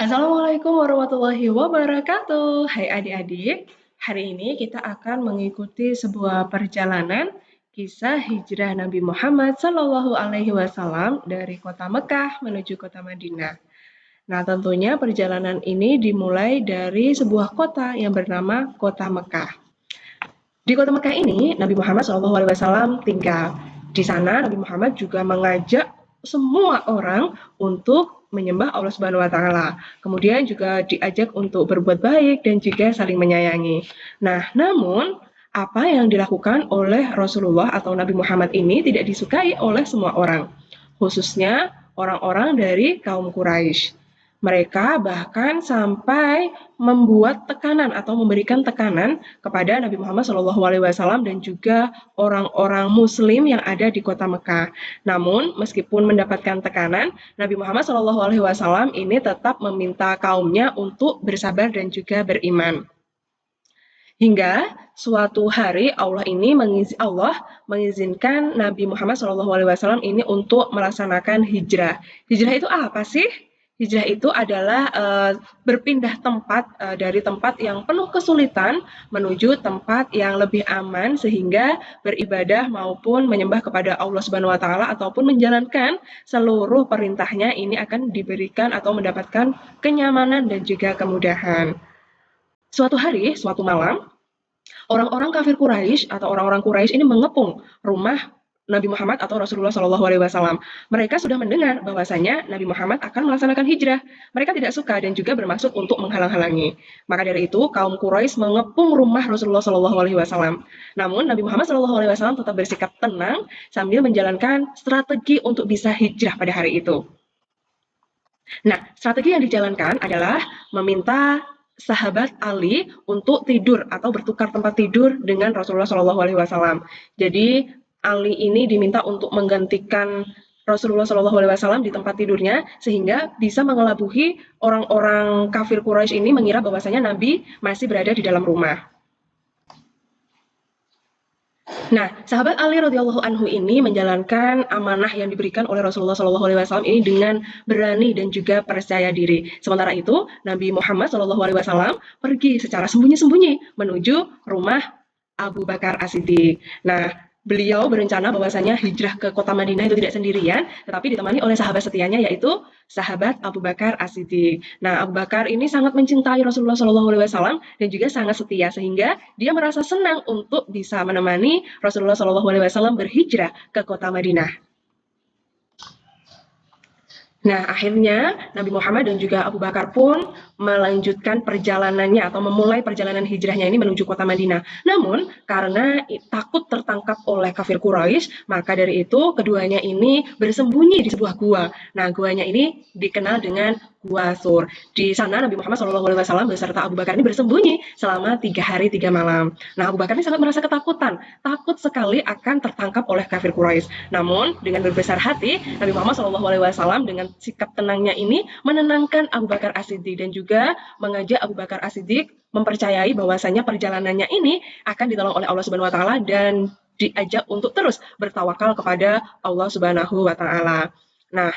Assalamualaikum warahmatullahi wabarakatuh. Hai adik-adik, hari ini kita akan mengikuti sebuah perjalanan kisah hijrah Nabi Muhammad Shallallahu Alaihi Wasallam dari kota Mekah menuju kota Madinah. Nah, tentunya perjalanan ini dimulai dari sebuah kota yang bernama Kota Mekah. Di kota Mekah ini, Nabi Muhammad SAW tinggal. Di sana, Nabi Muhammad juga mengajak semua orang untuk menyembah Allah Subhanahu wa Ta'ala. Kemudian juga diajak untuk berbuat baik dan juga saling menyayangi. Nah, namun apa yang dilakukan oleh Rasulullah atau Nabi Muhammad ini tidak disukai oleh semua orang, khususnya orang-orang dari kaum Quraisy. Mereka bahkan sampai membuat tekanan atau memberikan tekanan kepada Nabi Muhammad SAW dan juga orang-orang Muslim yang ada di kota Mekah. Namun, meskipun mendapatkan tekanan, Nabi Muhammad SAW ini tetap meminta kaumnya untuk bersabar dan juga beriman. Hingga suatu hari Allah mengizinkan Nabi Muhammad SAW ini untuk melaksanakan hijrah. Hijrah itu apa sih? Hijrah itu adalah berpindah tempat dari tempat yang penuh kesulitan menuju tempat yang lebih aman sehingga beribadah maupun menyembah kepada Allah Subhanahu wa Ta'ala ataupun menjalankan seluruh perintahnya ini akan diberikan atau mendapatkan kenyamanan dan juga kemudahan. Suatu hari, suatu malam, orang-orang kafir Quraisy atau orang-orang Quraisy ini mengepung rumah Nabi Muhammad atau Rasulullah SAW. Mereka sudah mendengar bahwasanya Nabi Muhammad akan melaksanakan hijrah. Mereka tidak suka dan juga bermaksud untuk menghalang-halangi. Maka dari itu kaum Quraisy mengepung rumah Rasulullah SAW. Namun Nabi Muhammad SAW tetap bersikap tenang sambil menjalankan strategi untuk bisa hijrah pada hari itu. Nah, strategi yang dijalankan adalah meminta sahabat Ali untuk tidur atau bertukar tempat tidur dengan Rasulullah SAW. Jadi Ali ini diminta untuk menggantikan Rasulullah SAW di tempat tidurnya sehingga bisa mengelabuhi orang-orang kafir Quraisy ini mengira bahwasanya Nabi masih berada di dalam rumah. Nah, sahabat Ali radhiyallahu anhu ini menjalankan amanah yang diberikan oleh Rasulullah SAW ini dengan berani dan juga percaya diri. Sementara itu, Nabi Muhammad SAW pergi secara sembunyi-sembunyi menuju rumah Abu Bakar As-Siddiq. Nah, beliau berencana bahwasanya hijrah ke kota Madinah itu tidak sendirian, tetapi ditemani oleh sahabat setianya yaitu sahabat Abu Bakar As-Siddiq. Nah, Abu Bakar ini sangat mencintai Rasulullah SAW dan juga sangat setia sehingga dia merasa senang untuk bisa menemani Rasulullah SAW berhijrah ke kota Madinah. Nah, akhirnya Nabi Muhammad dan juga Abu Bakar pun melanjutkan perjalanannya atau memulai perjalanan hijrahnya ini menuju kota Madinah. Namun, karena takut tertangkap oleh kafir Quraisy, maka dari itu keduanya ini bersembunyi di sebuah gua. Nah, guanya ini dikenal dengan Gua Sur. Di sana Nabi Muhammad SAW beserta Abu Bakar ini bersembunyi selama 3 hari 3 malam. Nah, Abu Bakar ini sangat merasa ketakutan, takut sekali akan tertangkap oleh kafir Quraisy. Namun, dengan berbesar hati, Nabi Muhammad SAW dengan sikap tenangnya ini menenangkan Abu Bakar As-Siddiq dan juga mengajak Abu Bakar As-Siddiq mempercayai bahwasanya perjalanannya ini akan ditolong oleh Allah Subhanahu wa Ta'ala dan diajak untuk terus bertawakal kepada Allah Subhanahu wa Ta'ala. Nah,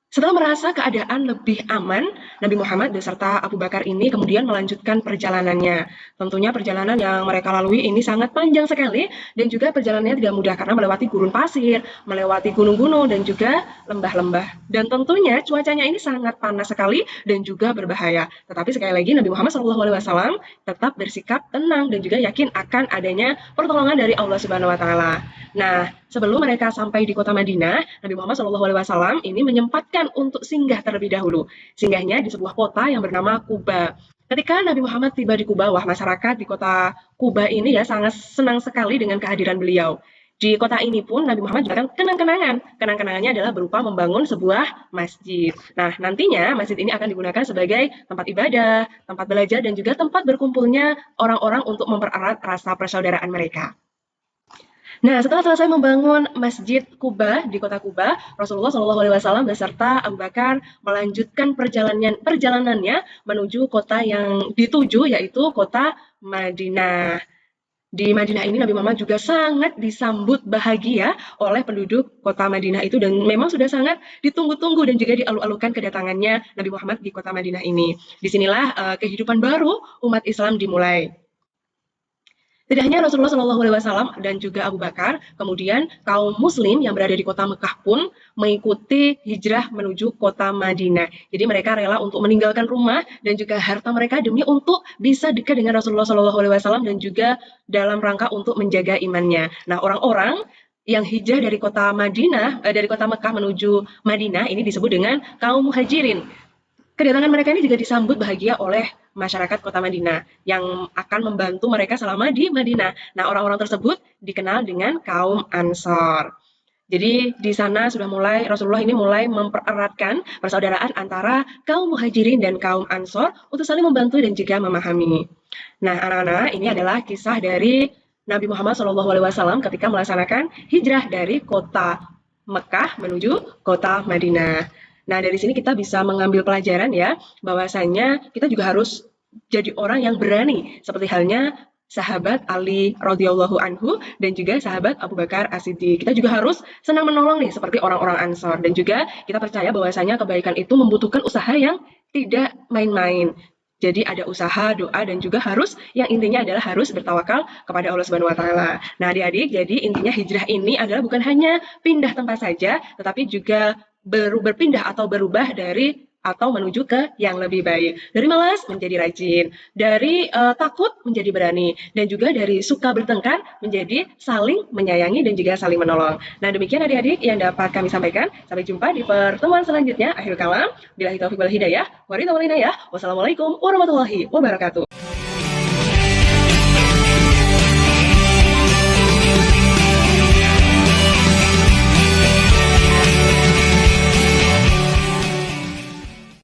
setelah merasa keadaan lebih aman, Nabi Muhammad beserta Abu Bakar ini kemudian melanjutkan perjalanannya. Tentunya perjalanan yang mereka lalui ini sangat panjang sekali dan juga perjalanannya tidak mudah karena melewati gurun pasir, melewati gunung-gunung dan juga lembah-lembah. Dan tentunya cuacanya ini sangat panas sekali dan juga berbahaya. Tetapi sekali lagi Nabi Muhammad SAW tetap bersikap tenang dan juga yakin akan adanya pertolongan dari Allah Subhanahu wa Ta'ala. Nah, sebelum mereka sampai di kota Madinah, Nabi Muhammad SAW ini menyempatkan untuk singgah terlebih dahulu. Singgahnya di sebuah kota yang bernama Kuba. Ketika Nabi Muhammad tiba di Kuba, wah masyarakat di kota Kuba ini ya sangat senang sekali dengan kehadiran beliau. Di kota ini pun Nabi Muhammad juga kenang-kenangan. Kenang-kenangannya adalah berupa membangun sebuah masjid. Nah, nantinya masjid ini akan digunakan sebagai tempat ibadah, tempat belajar, dan juga tempat berkumpulnya orang-orang untuk mempererat rasa persaudaraan mereka. Nah, setelah selesai membangun Masjid Kuba di kota Kuba, Rasulullah SAW beserta Abu Bakar melanjutkan perjalanannya menuju kota yang dituju, yaitu kota Madinah. Di Madinah ini Nabi Muhammad juga sangat disambut bahagia oleh penduduk kota Madinah itu dan memang sudah sangat ditunggu-tunggu dan juga dialu-alukan kedatangannya Nabi Muhammad di kota Madinah ini. Disinilah kehidupan baru umat Islam dimulai. Tidak hanya Rasulullah Shallallahu Alaihi Wasallam dan juga Abu Bakar, kemudian kaum Muslim yang berada di kota Mekah pun mengikuti hijrah menuju kota Madinah. Jadi mereka rela untuk meninggalkan rumah dan juga harta mereka demi untuk bisa dekat dengan Rasulullah Shallallahu Alaihi Wasallam dan juga dalam rangka untuk menjaga imannya. Nah, orang-orang yang hijrah dari kota Madinah, dari kota Mekah menuju Madinah ini disebut dengan kaum muhajirin. Kedatangan mereka ini juga disambut bahagia oleh masyarakat kota Madinah yang akan membantu mereka selama di Madinah. Nah, orang-orang tersebut dikenal dengan kaum Ansor. Jadi di sana sudah mulai Rasulullah ini mulai mempereratkan persaudaraan antara kaum Muhajirin dan kaum Ansor untuk saling membantu dan juga memahami. Nah, anak-anak, ini adalah kisah dari Nabi Muhammad SAW ketika melaksanakan hijrah dari kota Mekah menuju kota Madinah. Nah, dari sini kita bisa mengambil pelajaran ya, bahwasanya kita juga harus jadi orang yang berani, seperti halnya sahabat Ali radhiyallahu anhu dan juga sahabat Abu Bakar As-Siddiq. Kita juga harus senang menolong nih seperti orang-orang Ansor dan juga kita percaya bahwasanya kebaikan itu membutuhkan usaha yang tidak main-main. Jadi ada usaha, doa dan juga harus yang intinya adalah harus bertawakal kepada Allah Subhanahu wa taala. Nah, Adik-adik, jadi intinya hijrah ini adalah bukan hanya pindah tempat saja, tetapi juga berpindah atau berubah dari atau menuju ke yang lebih baik. Dari malas menjadi rajin, dari takut menjadi berani, dan juga dari suka bertengkar menjadi saling menyayangi dan juga saling menolong. Nah, demikian adik-adik yang dapat kami sampaikan. Sampai jumpa di pertemuan selanjutnya. Akhir kalam, billahi taufiq wal hidayah, wassalamualaikum warahmatullahi wabarakatuh.